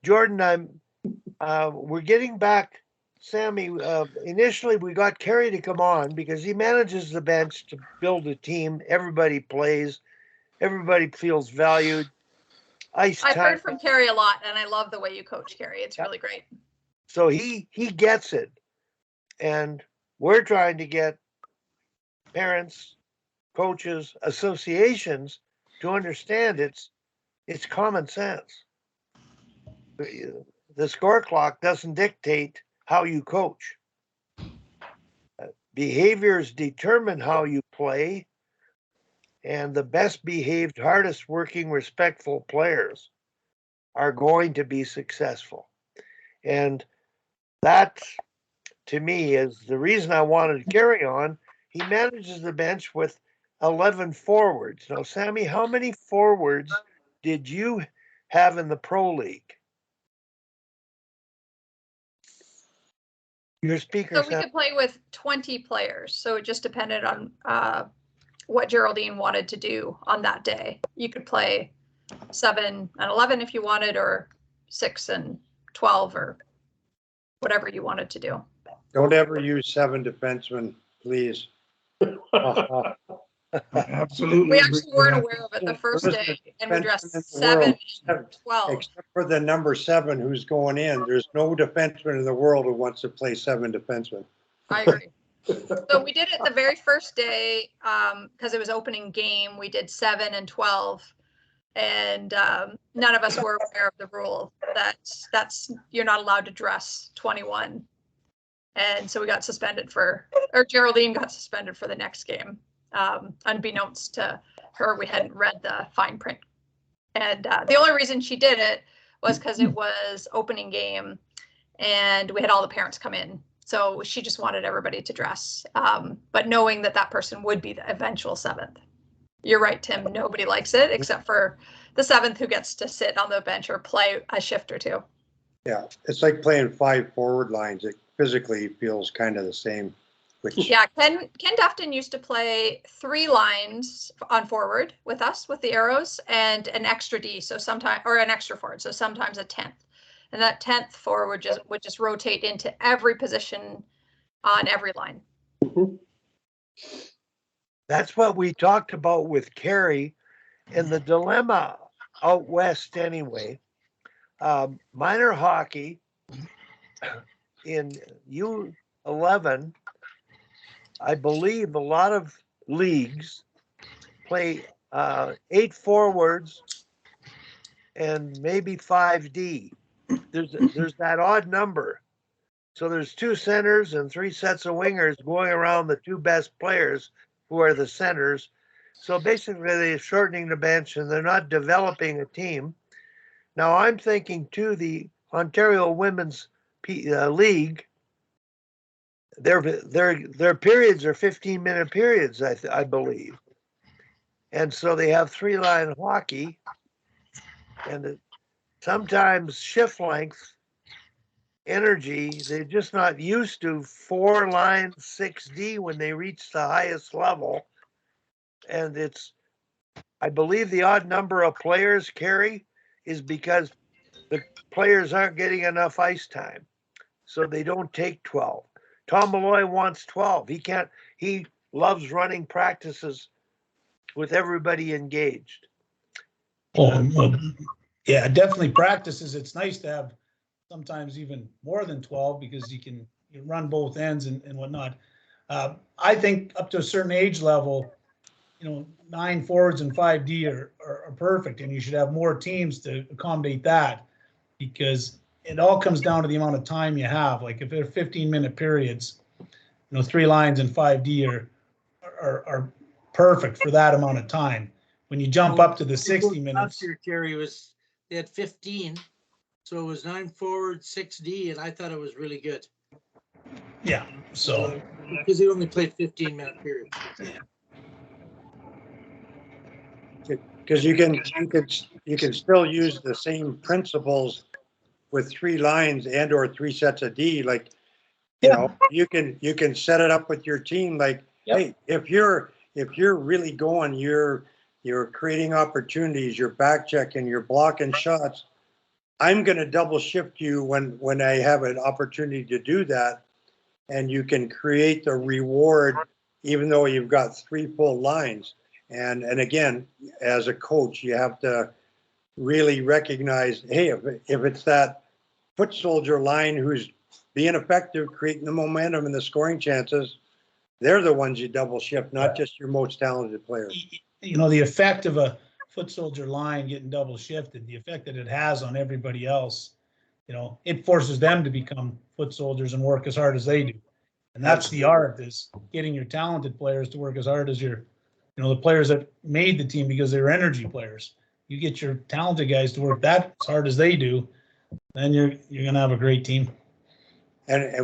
Jordan, we're getting back. Sammy, initially we got Kerry to come on because he manages the bench to build a team. Everybody plays. Everybody feels valued. Ice I've time. heard from Kerry a lot, and I love the way you coach, Kerry. It's really great. So he gets it. And we're trying to get parents, coaches, associations to understand it's common sense. The score clock doesn't dictate how you coach. Behaviors determine how you play, and the best behaved, hardest working, respectful players are going to be successful. And that, to me, is the reason I wanted to carry on. He manages the bench with 11 forwards. Now, Sammy, how many forwards did you have in the Pro League? Your speaker. So we could play with 20 players. So it just depended on what Geraldine wanted to do on that day. You could play 7 and 11 if you wanted, or 6 and 12, or whatever you wanted to do. Don't ever use 7 defensemen, please. Absolutely. We actually weren't aware of it the first day, and we dressed 7 and 12. Except for the number 7 who's going in. There's no defenseman in the world who wants to play 7 defensemen. I agree. So we did it the very first day because it was opening game. We did 7 and 12, and none of us were aware of the rule that's you're not allowed to dress 21. And so we got suspended or Geraldine got suspended for the next game. Unbeknownst to her, we hadn't read the fine print. And the only reason she did it was because it was opening game and we had all the parents come in. So she just wanted everybody to dress, but knowing that person would be the eventual 7th. You're right, Tim. Nobody likes it except for the 7th who gets to sit on the bench or play a shift or two. Yeah, it's like playing 5 forward lines. It physically feels kind of the same. Yeah, Ken Dufton used to play 3 lines on forward with us with the arrows and an extra D, so sometimes, or an extra forward, so sometimes a 10th. And that 10th forward would just rotate into every position on every line. That's what we talked about with Kerry, and the dilemma out west anyway. Minor hockey in U11, I believe a lot of leagues play 8 forwards and maybe 5D. There's that odd number. So there's 2 centers and 3 sets of wingers going around the 2 best players who are the centers. So basically they're shortening the bench and they're not developing a team. Now I'm thinking too, the Ontario Women's League, their periods are 15-minute periods, I believe. And so they have 3-line hockey, and sometimes shift length, energy, they're just not used to 4-line 6D when they reach the highest level. And I believe the odd number of players, Kerry, is because the players aren't getting enough ice time. So they don't take 12. Tom Malloy wants 12. He loves running practices with everybody engaged. Yeah, definitely practices. It's nice to have sometimes even more than 12 because you run both ends and whatnot. I think up to a certain age level, 9 forwards and 5D are perfect, and you should have more teams to accommodate that because it all comes down to the amount of time you have. Like if they're 15-minute periods, 3 lines and 5D are perfect for that amount of time. When you jump up to the 60 minutes. Last year, Kerry, they had 15, so it was 9 forward, 6D, and I thought it was really good. Yeah, so because he only played 15-minute periods. Because you can still use the same principles with 3 lines and or 3 sets of D. Like, you can set it up with your team. Like, hey, if you're really going, you're creating opportunities, you're back checking, you're blocking shots. I'm going to double shift you when I have an opportunity to do that. And you can create the reward, even though you've got 3 full lines. And again, as a coach, you have to really recognize, hey, if it's that foot soldier line who's being effective, creating the momentum and the scoring chances, they're the ones you double shift, not just your most talented players. You know, the effect of a foot soldier line getting double shifted, the effect that it has on everybody else, you know, it forces them to become foot soldiers and work as hard as they do. And that's the art, is getting your talented players to work as hard as your, you know, the players that made the team because they're energy players. You get your talented guys to work that as hard as they do, then you're going to have a great team. And